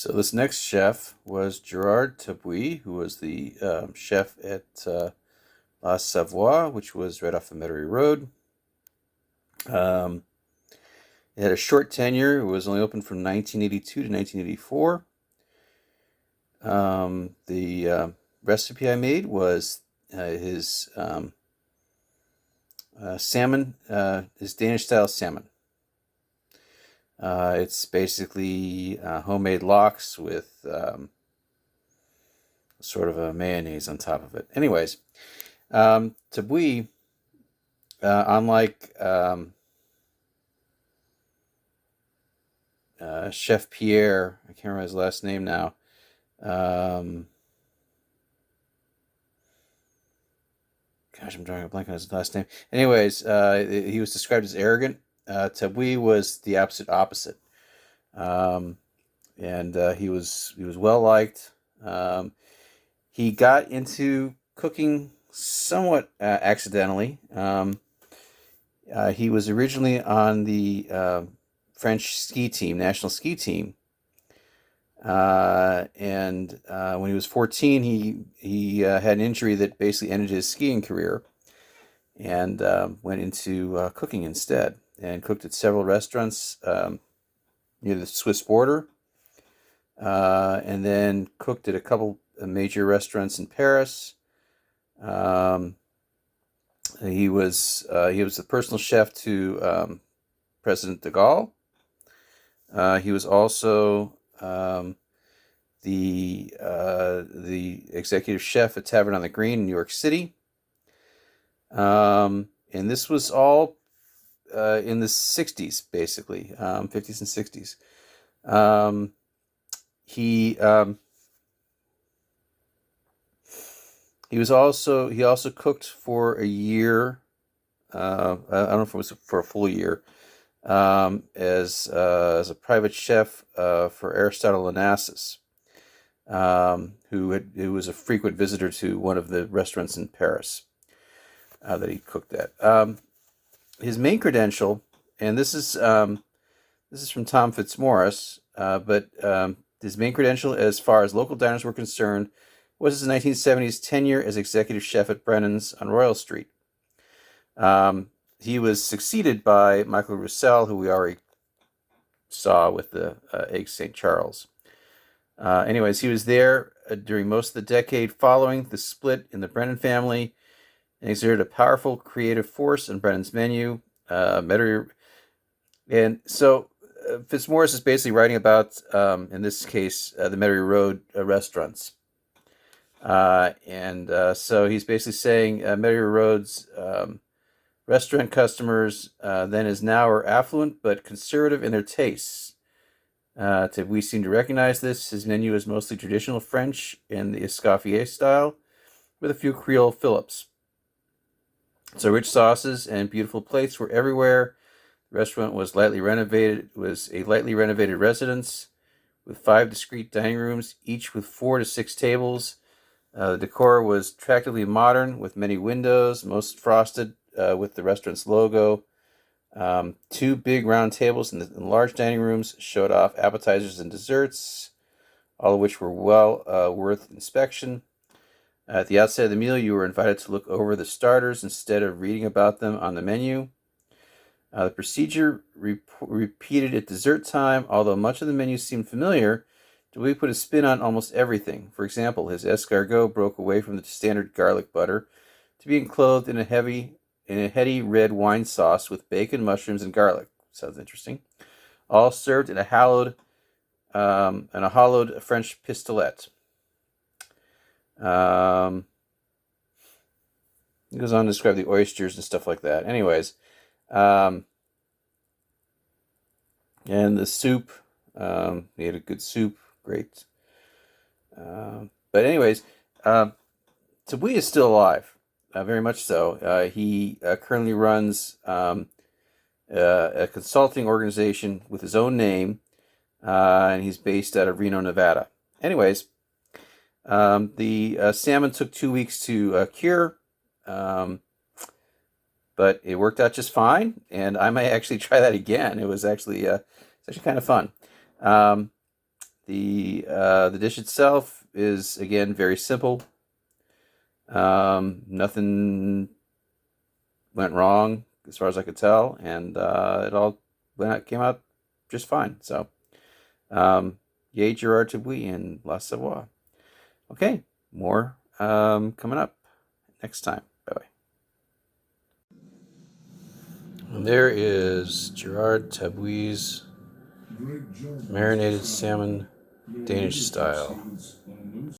So this next chef was Gerard Thabuis, who was the chef at Savoie, which was right off the Metairie Road. It had a short tenure. It was only open from 1982 to 1984. The recipe I made was his salmon, his Danish style salmon. It's basically homemade lox with sort of a mayonnaise on top of it. Anyways, Thabuis, unlike Chef Pierre, I can't remember his last name now. Gosh, I'm drawing a blank on his last name. Anyways, he was described as arrogant. Thabuis was the absolute opposite, and he was well liked. He got into cooking somewhat accidentally. He was originally on the French ski team, national ski team, and when he was 14, he had an injury that basically ended his skiing career, and went into cooking instead, and cooked at several restaurants near the Swiss border, and then cooked at a couple of major restaurants in Paris. He was the personal chef to President de Gaulle. He was also the executive chef at Tavern on the Green in New York City. And this was all in the 60s, basically, 50s and 60s. He also cooked for a year. I don't know if it was for a full year, as a private chef for Aristotle Onassis, who was a frequent visitor to one of the restaurants in Paris that he cooked at. His main credential, and this is from Tom Fitzmaurice, but his main credential as far as local diners were concerned was his 1970s tenure as executive chef at Brennan's on Royal Street. He was succeeded by Michael Roussel, who we already saw with the Eggs St. Charles. Anyways, he was there during most of the decade following the split in the Brennan family, and exerted a powerful creative force on Brennan's menu. And so Fitzmaurice is basically writing about, in this case, the Metairie Road restaurants. So he's basically saying Metairie Road's restaurant customers then as now are affluent but conservative in their tastes. We seem to recognize this. His menu is mostly traditional French in the Escoffier style, with a few Creole fillets. So rich sauces and beautiful plates were everywhere. The restaurant was a lightly renovated residence with 5 discrete dining rooms, each with 4 to 6 tables. The decor was attractively modern, with many windows, most frosted with the restaurant's logo. 2 big round tables in the large dining rooms showed off appetizers and desserts, all of which were well worth inspection. At the outset of the meal, you were invited to look over the starters instead of reading about them on the menu. The procedure repeated at dessert time, although much of the menu seemed familiar. Thabuis put a spin on almost everything. For example, his escargot broke away from the standard garlic butter to be enclosed in a heady red wine sauce with bacon, mushrooms, and garlic. Sounds interesting. All served in a hollowed French pistolette. He goes on to describe the oysters and stuff like that. Anyways, and the soup, he had a good soup, great. But anyways, Thabuis is still alive, very much so. He currently runs a consulting organization with his own name, and he's based out of Reno, Nevada. Anyways, the salmon took 2 weeks to cure, but it worked out just fine, and I might actually try that again. It was actually it's actually kind of fun. The dish itself is, again, very simple. Nothing went wrong as far as I could tell, and it all came out just fine. So, yay, Gerard, Thabuis, and La Savoie. Okay, more coming up next time. Bye bye. And there is Gerard Thabuis marinated salmon, Danish style.